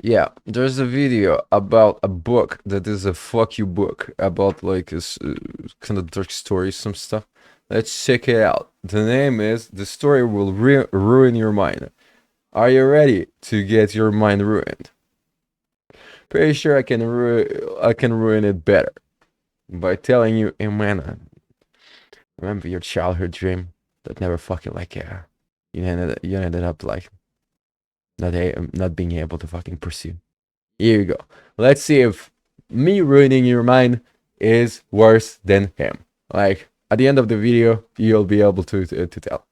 Yeah, there's a video about a book that is a fuck you book about like kind of dark story, some stuff. Let's check it out. The name is The Story Will Ruin Your Mind. Are you ready to get your mind ruined? Pretty sure I can ruin it better by telling you, hey man, remember your childhood dream that never fucking like you ended up like not being able to fucking pursue. Here you go. Let's see if me ruining your mind is worse than him. Like at the end of the video, you'll be able to tell.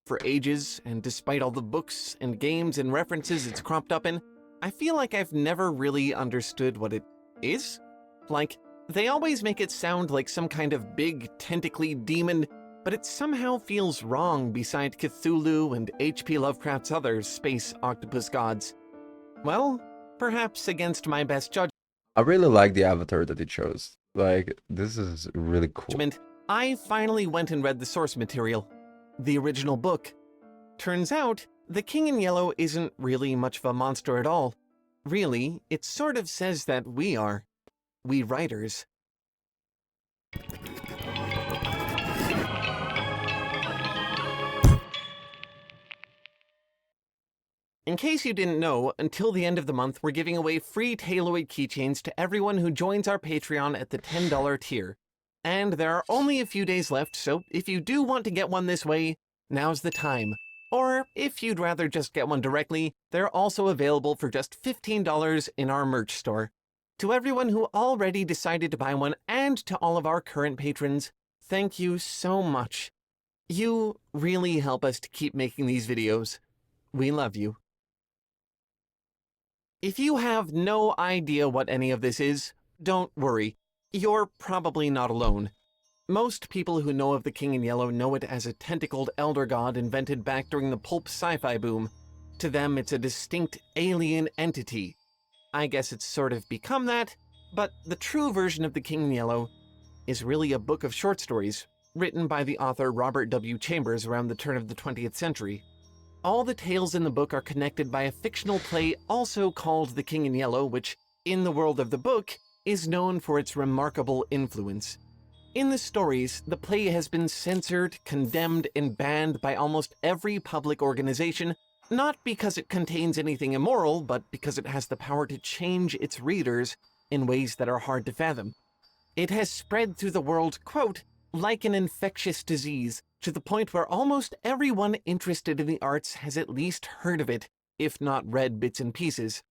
For ages, and despite all the books and games and references it's cropped up in, I feel like I've never really understood what it is. Like, they always make it sound like some kind of big, tentacly demon, but it somehow feels wrong beside Cthulhu and H.P. Lovecraft's other space octopus gods. Well, perhaps against my best I really like the avatar that he chose. Like this is really cool. judgment, I finally went and read the source material, the original book. Turns out, the King in Yellow isn't really much of a monster at all. Really, it sort of says that we are. We writers. In case you didn't know, until the end of the month, we're giving away free Tayloid keychains to everyone who joins our Patreon at the $10 tier. And there are only a few days left, so if you do want to get one this way, now's the time. Or if you'd rather just get one directly, they're also available for just $15 in our merch store. To everyone who already decided to buy one and to all of our current patrons, thank you so much. You really help us to keep making these videos. We love you. If you have no idea what any of this is, don't worry. You're probably not alone. Most people who know of the King in Yellow know it as a tentacled elder god invented back during the pulp sci-fi boom. To them, it's a distinct alien entity. I guess it's sort of become that, but the true version of the King in Yellow is really a book of short stories written by the author Robert W. Chambers around the turn of the 20th century. All the tales in the book are connected by a fictional play also called The King in Yellow, which, in the world of the book, is known for its remarkable influence. In the stories, the play has been censored, condemned, and banned by almost every public organization, not because it contains anything immoral, but because it has the power to change its readers in ways that are hard to fathom. It has spread through the world, quote, like an infectious disease, to the point where almost everyone interested in the arts has at least heard of it, if not read bits and pieces.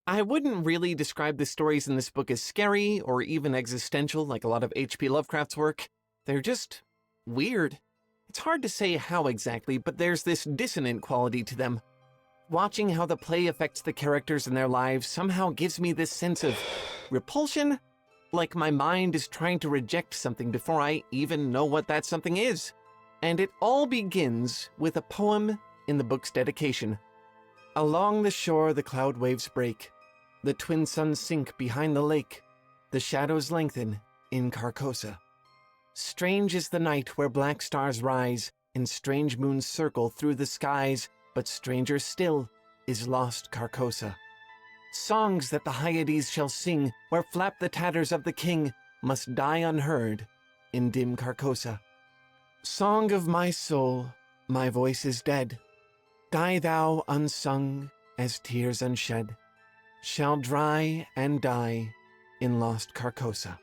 I wouldn't really describe the stories in this book as scary or even existential like a lot of H.P. Lovecraft's work. They're just weird. It's hard to say how exactly, but there's this dissonant quality to them. Watching how the play affects the characters and their lives somehow gives me this sense of repulsion, like my mind is trying to reject something before I even know what that something is. And it all begins with a poem in the book's dedication. Along the shore the cloud waves break, the twin suns sink behind the lake, the shadows lengthen in Carcosa. Strange is the night where black stars rise, and strange moons circle through the skies, but stranger still is lost Carcosa. Songs that the Hyades shall sing, where flap the tatters of the king, must die unheard in dim Carcosa. Song of my soul, my voice is dead. Die thou unsung as tears unshed, shall dry and die in lost Carcosa.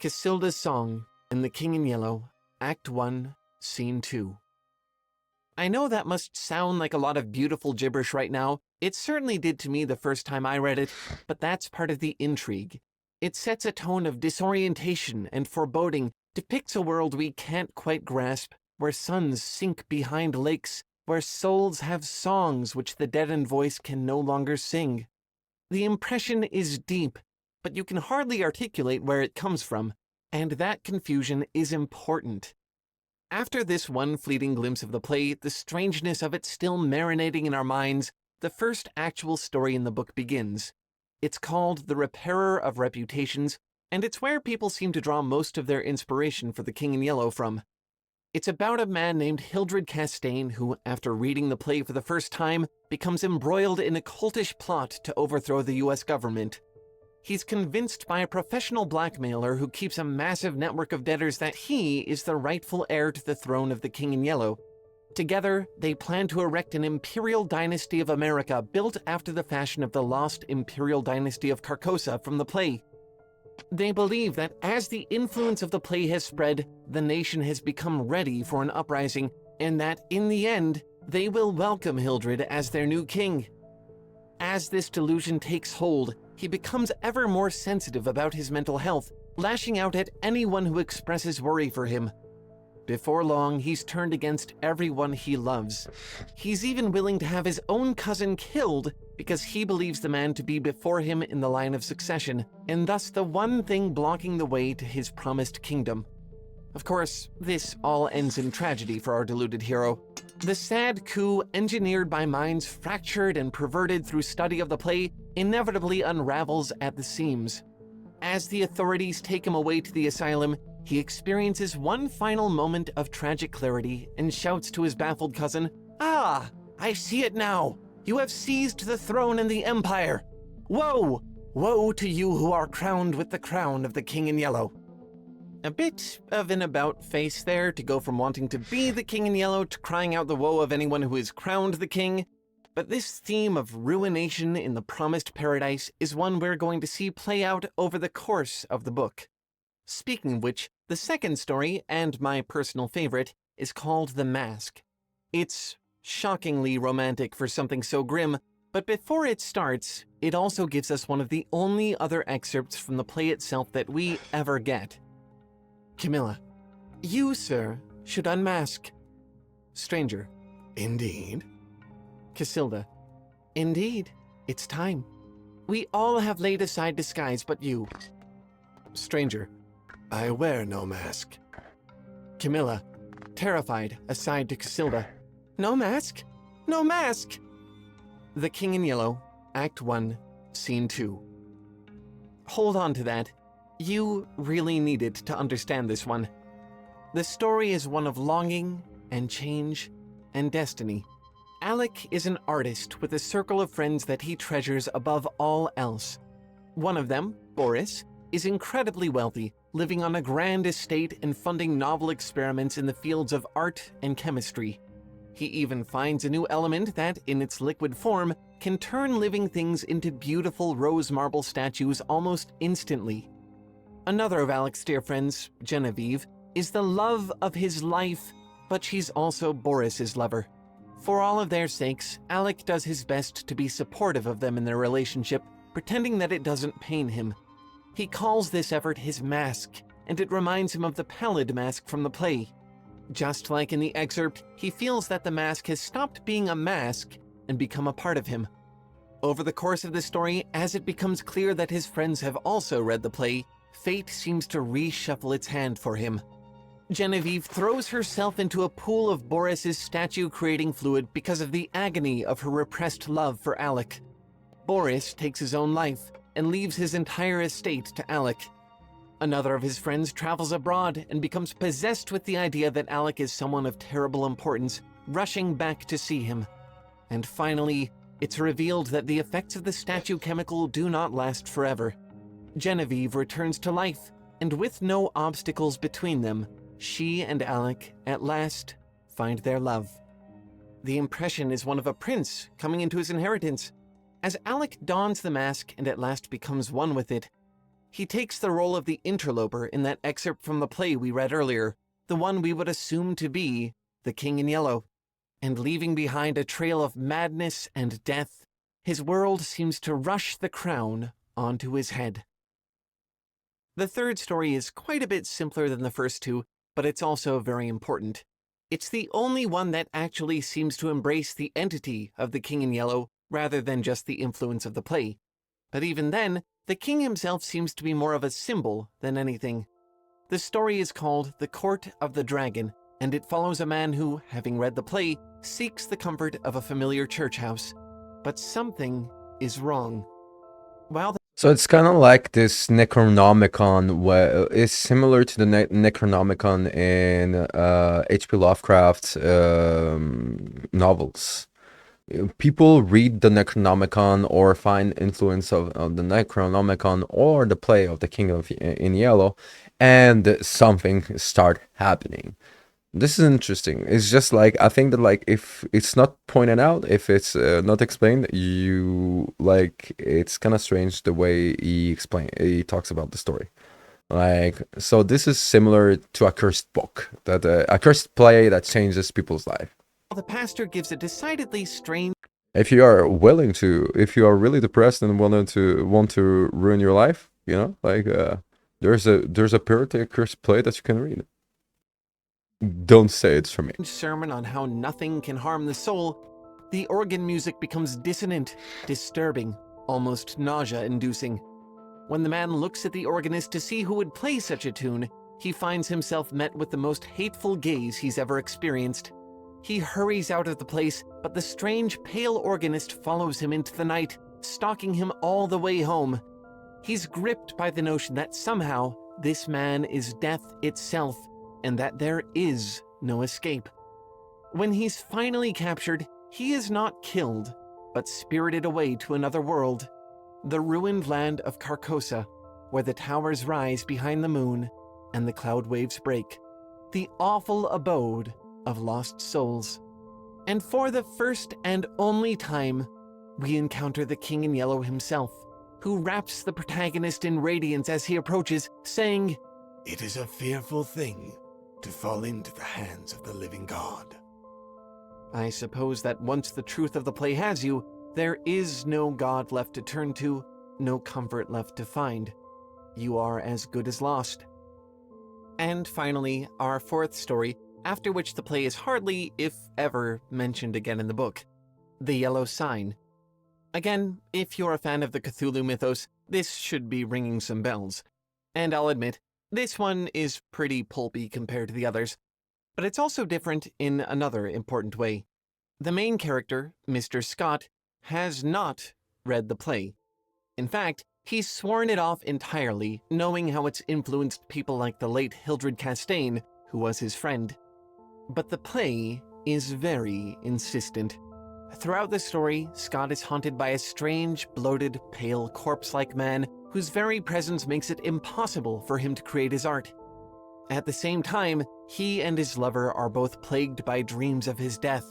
Casilda's Song in The King in Yellow, Act 1, Scene 2. I know that must sound like a lot of beautiful gibberish right now. It certainly did to me the first time I read it, but that's part of the intrigue. It sets a tone of disorientation and foreboding, depicts a world we can't quite grasp, where suns sink behind lakes, where souls have songs which the deadened voice can no longer sing. The impression is deep, but you can hardly articulate where it comes from, and that confusion is important. After this one fleeting glimpse of the play, the strangeness of it still marinating in our minds, the first actual story in the book begins. It's called The Repairer of Reputations, and it's where people seem to draw most of their inspiration for The King in Yellow from. It's about a man named Hildred Castaigne who, after reading the play for the first time, becomes embroiled in a cultish plot to overthrow the US government. He's convinced by a professional blackmailer who keeps a massive network of debtors that he is the rightful heir to the throne of the King in Yellow. Together, they plan to erect an imperial dynasty of America built after the fashion of the lost imperial dynasty of Carcosa from the play. They believe that as the influence of the play has spread, the nation has become ready for an uprising, and that, in the end, they will welcome Hildred as their new king. As this delusion takes hold, he becomes ever more sensitive about his mental health, lashing out at anyone who expresses worry for him. Before long, he's turned against everyone he loves. He's even willing to have his own cousin killed because he believes the man to be before him in the line of succession, and thus the one thing blocking the way to his promised kingdom. Of course, this all ends in tragedy for our deluded hero. The sad coup, engineered by minds fractured and perverted through study of the play, inevitably unravels at the seams. As the authorities take him away to the asylum, he experiences one final moment of tragic clarity and shouts to his baffled cousin, "Ah, I see it now! You have seized the throne and the empire! Woe! Woe to you who are crowned with the crown of the King in Yellow!" A bit of an about-face there to go from wanting to be the King in Yellow to crying out the woe of anyone who is crowned the king. But this theme of ruination in the promised paradise is one we're going to see play out over the course of the book. Speaking of which, the second story, and my personal favorite, is called The Mask. It's shockingly romantic for something so grim, but before it starts, it also gives us one of the only other excerpts from the play itself that we ever get. Camilla: "You, sir, should unmask." Stranger: "Indeed." Casilda: "Indeed, it's time. We all have laid aside disguise but you." Stranger: "I wear no mask." Camilla, terrified, aside to Casilda: "No mask? No mask!" The King in Yellow, Act 1, Scene 2. Hold on to that. You really needed to understand this one. The story is one of longing and change and destiny. Alec is an artist with a circle of friends that he treasures above all else. One of them, Boris, is incredibly wealthy, living on a grand estate and funding novel experiments in the fields of art and chemistry. He even finds a new element that, in its liquid form, can turn living things into beautiful rose marble statues almost instantly. Another of Alec's dear friends, Genevieve, is the love of his life, but she's also Boris's lover. For all of their sakes, Alec does his best to be supportive of them in their relationship, pretending that it doesn't pain him. He calls this effort his mask, and it reminds him of the pallid mask from the play. Just like in the excerpt, he feels that the mask has stopped being a mask and become a part of him. Over the course of the story, as it becomes clear that his friends have also read the play, fate seems to reshuffle its hand for him. Genevieve throws herself into a pool of Boris's statue-creating fluid because of the agony of her repressed love for Alec. Boris takes his own life and leaves his entire estate to Alec. Another of his friends travels abroad and becomes possessed with the idea that Alec is someone of terrible importance, rushing back to see him. And finally, it's revealed that the effects of the statue chemical do not last forever. Genevieve returns to life, and with no obstacles between them, she and Alec, at last, find their love. The impression is one of a prince coming into his inheritance. As Alec dons the mask and at last becomes one with it, he takes the role of the interloper in that excerpt from the play we read earlier, the one we would assume to be the King in Yellow. And leaving behind a trail of madness and death, his world seems to rush the crown onto his head. The third story is quite a bit simpler than the first two, but it's also very important. It's the only one that actually seems to embrace the entity of the King in Yellow rather than just the influence of the play. But even then, the king himself seems to be more of a symbol than anything. The story is called The Court of the Dragon, and it follows a man who, having read the play, seeks the comfort of a familiar church house. But something is wrong. While So it's kind of like this Necronomicon, where it's similar to the Necronomicon in H.P. Lovecraft novels. People read the Necronomicon or find influence of the Necronomicon or the play of the King of in Yellow, and something start happening. This is interesting. It's just like, I think that, like, if it's not pointed out, if it's not explained, you like, it's kind of strange the way he talks about the story. Like, so this is similar to a cursed book, that a cursed play that changes people's life. The pastor gives a decidedly strange If you are willing to, if you are really depressed and want to ruin your life, like, there's a purity cursed play that you can read. Don't say it's for me. sermon on how nothing can harm the soul, the organ music becomes dissonant, disturbing, almost nausea-inducing. When the man looks at the organist to see who would play such a tune, he finds himself met with the most hateful gaze he's ever experienced. He hurries out of the place, but the strange, pale organist follows him into the night, stalking him all the way home. He's gripped by the notion that somehow this man is death itself, and that there is no escape. When he's finally captured, he is not killed, but spirited away to another world, the ruined land of Carcosa, where the towers rise behind the moon and the cloud waves break, the awful abode of lost souls. And for the first and only time, we encounter the King in Yellow himself, who wraps the protagonist in radiance as he approaches, saying, "It is a fearful thing to fall into the hands of the living God." I suppose that once the truth of the play has you, there is no God left to turn to, no comfort left to find. You are as good as lost. And finally, our fourth story, after which the play is hardly, if ever, mentioned again in the book, The Yellow Sign. Again, if you're a fan of the Cthulhu mythos, this should be ringing some bells. And I'll admit, this one is pretty pulpy compared to the others, but it's also different in another important way. The main character, Mr. Scott, has not read the play. In fact, he's sworn it off entirely, knowing how it's influenced people like the late Hildred Castaigne, who was his friend. But the play is very insistent. Throughout the story, Scott is haunted by a strange, bloated, pale, corpse-like man whose very presence makes it impossible for him to create his art. At the same time, he and his lover are both plagued by dreams of his death.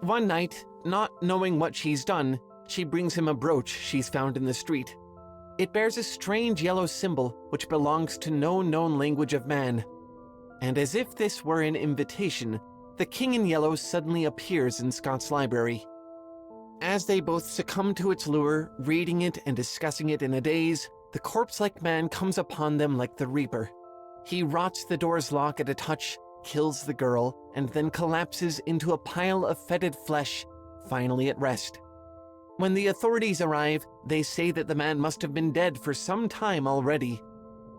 One night, not knowing what she's done, she brings him a brooch she's found in the street. It bears a strange yellow symbol which belongs to no known language of man. And as if this were an invitation, the King in Yellow suddenly appears in Scott's library. As they both succumb to its lure, reading it and discussing it in a daze, the corpse-like man comes upon them like the Reaper. He rots the door's lock at a touch, kills the girl, and then collapses into a pile of fetid flesh, finally at rest. When the authorities arrive, they say that the man must have been dead for some time already.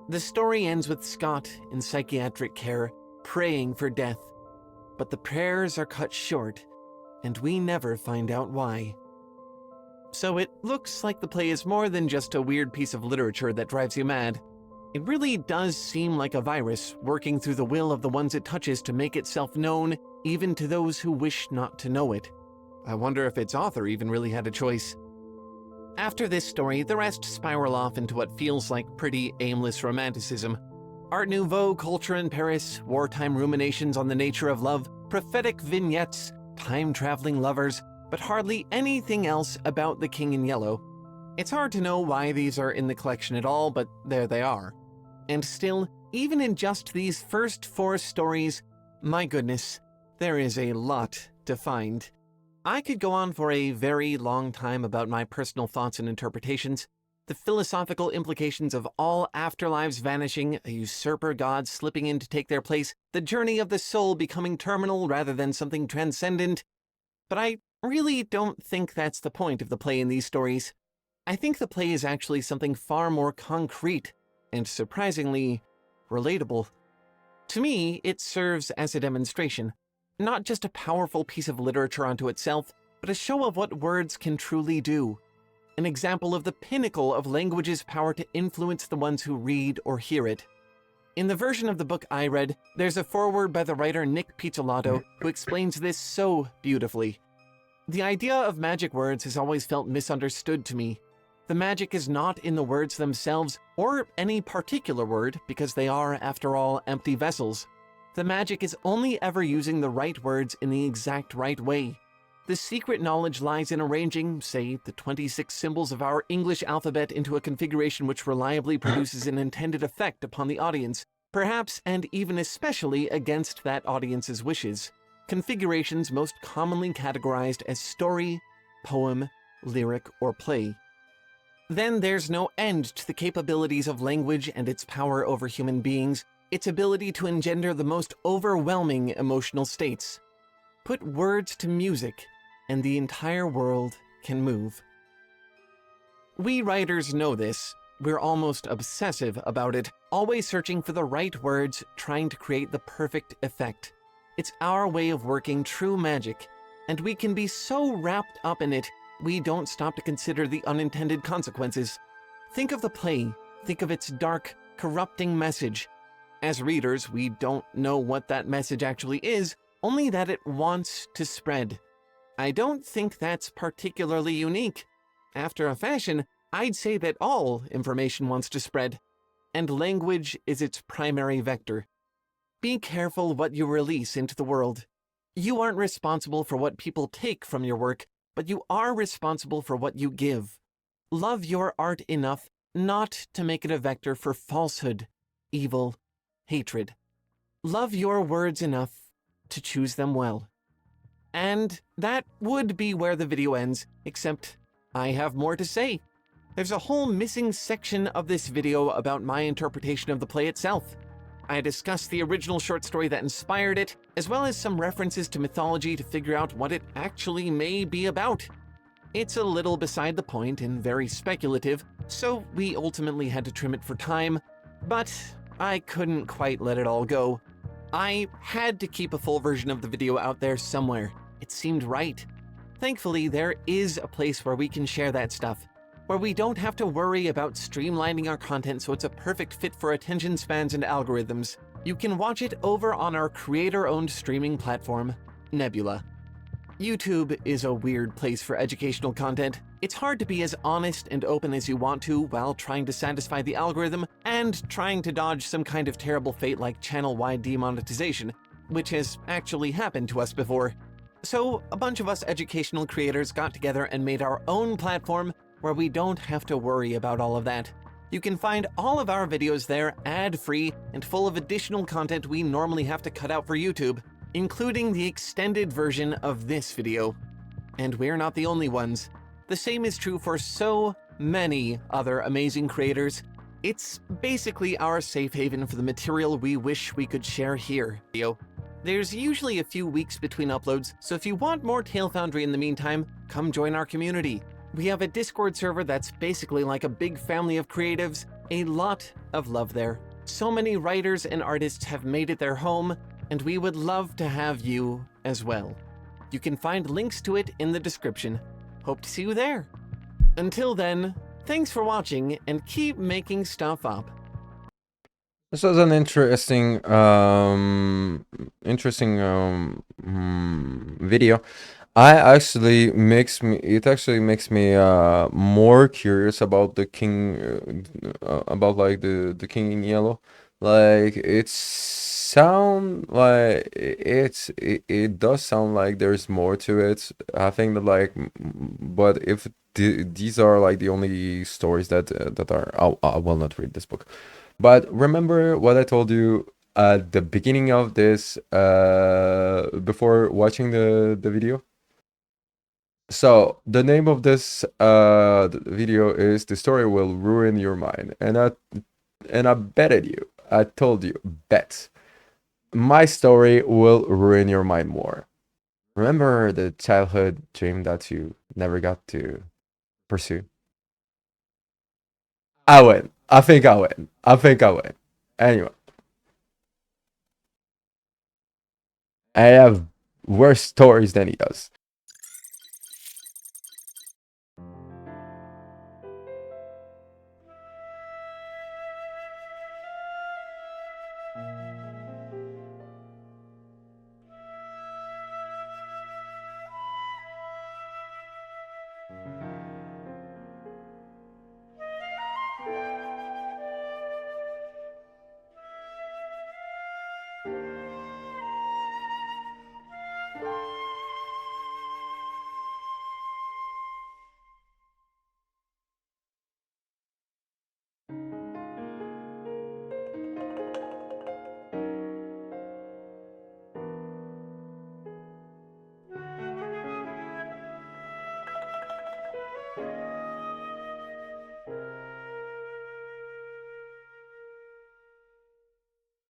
The story ends with Scott in psychiatric care, praying for death. But the prayers are cut short, and we never find out why. So it looks like the play is more than just a weird piece of literature that drives you mad. It really does seem like a virus working through the will of the ones it touches to make itself known, even to those who wish not to know it. I wonder if its author even really had a choice. After this story, the rest spiral off into what feels like pretty aimless romanticism. Art Nouveau culture in Paris, wartime ruminations on the nature of love, prophetic vignettes, time-traveling lovers, but hardly anything else about the King in Yellow. It's hard to know why these are in the collection at all, but there they are. And still, even in just these first 4 stories, my goodness, there is a lot to find. I could go on for a very long time about my personal thoughts and interpretations, the philosophical implications of all afterlives vanishing, a usurper god slipping in to take their place, the journey of the soul becoming terminal rather than something transcendent. But I really don't think that's the point of the play in these stories. I think the play is actually something far more concrete and surprisingly relatable. To me, it serves as a demonstration, not just a powerful piece of literature unto itself, but a show of what words can truly do. an example of the pinnacle of language's power to influence the ones who read or hear it. In the version of the book I read, there's a foreword by the writer Nick Picciolato who explains this so beautifully. The idea of magic words has always felt misunderstood to me. The magic is not in the words themselves or any particular word because they are, after all, empty vessels. The magic is only ever using the right words in the exact right way. The secret knowledge lies in arranging, say, the 26 symbols of our English alphabet into a configuration which reliably produces an intended effect upon the audience, perhaps and even especially against that audience's wishes. Configurations most commonly categorized as story, poem, lyric, or play. Then there's no end to the capabilities of language and its power over human beings, its ability to engender the most overwhelming emotional states. Put words to music, and the entire world can move. We writers know this. We're almost obsessive about it, always searching for the right words, trying to create the perfect effect. It's our way of working true magic, and we can be so wrapped up in it, we don't stop to consider the unintended consequences. Think of the play. Think of its dark, corrupting message. As readers, we don't know what that message actually is, only that it wants to spread. I don't think that's particularly unique. After a fashion, I'd say that all information wants to spread, and language is its primary vector. Be careful what you release into the world. You aren't responsible for what people take from your work, but you are responsible for what you give. Love your art enough not to make it a vector for falsehood, evil, hatred. Love your words enough to choose them well. And that would be where the video ends, except I have more to say. There's a whole missing section of this video about my interpretation of the play itself. I discussed the original short story that inspired it, as well as some references to mythology to figure out what it actually may be about. It's a little beside the point and very speculative, so we ultimately had to trim it for time, but I couldn't quite let it all go. I had to keep a full version of the video out there somewhere. It seemed right. Thankfully, there is a place where we can share that stuff, where we don't have to worry about streamlining our content so it's a perfect fit for attention spans and algorithms. You can watch it over on our creator-owned streaming platform, Nebula. YouTube is a weird place for educational content. It's hard to be as honest and open as you want to while trying to satisfy the algorithm and trying to dodge some kind of terrible fate like channel-wide demonetization, which has actually happened to us before. So a bunch of us educational creators got together and made our own platform where we don't have to worry about all of that. You can find all of our videos there ad-free and full of additional content we normally have to cut out for YouTube, including the extended version of this video. And we're not the only ones. The same is true for so many other amazing creators. It's basically our safe haven for the material we wish we could share here. There's usually a few weeks between uploads, so if you want more Tale Foundry in the meantime, come join our community. We have a Discord server that's basically like a big family of creatives, a lot of love there. So many writers and artists have made it their home, and we would love to have you as well. You can find links to it in the description. Hope to see you there. Until then, thanks for watching and keep making stuff up. This was an interesting video. It actually makes me more curious about the king, about like the king in yellow. Like it does sound like there's more to it. I think that like, but if these are like the only stories that I will not read this book. But remember what I told you at the beginning of this, before watching the video? So the name of this video is "The Story Will Ruin Your Mind," and I betted you, I told you, bet, my story will ruin your mind more. Remember the childhood dream that you never got to pursue? I win. I think I win. Anyway, I have worse stories than he does.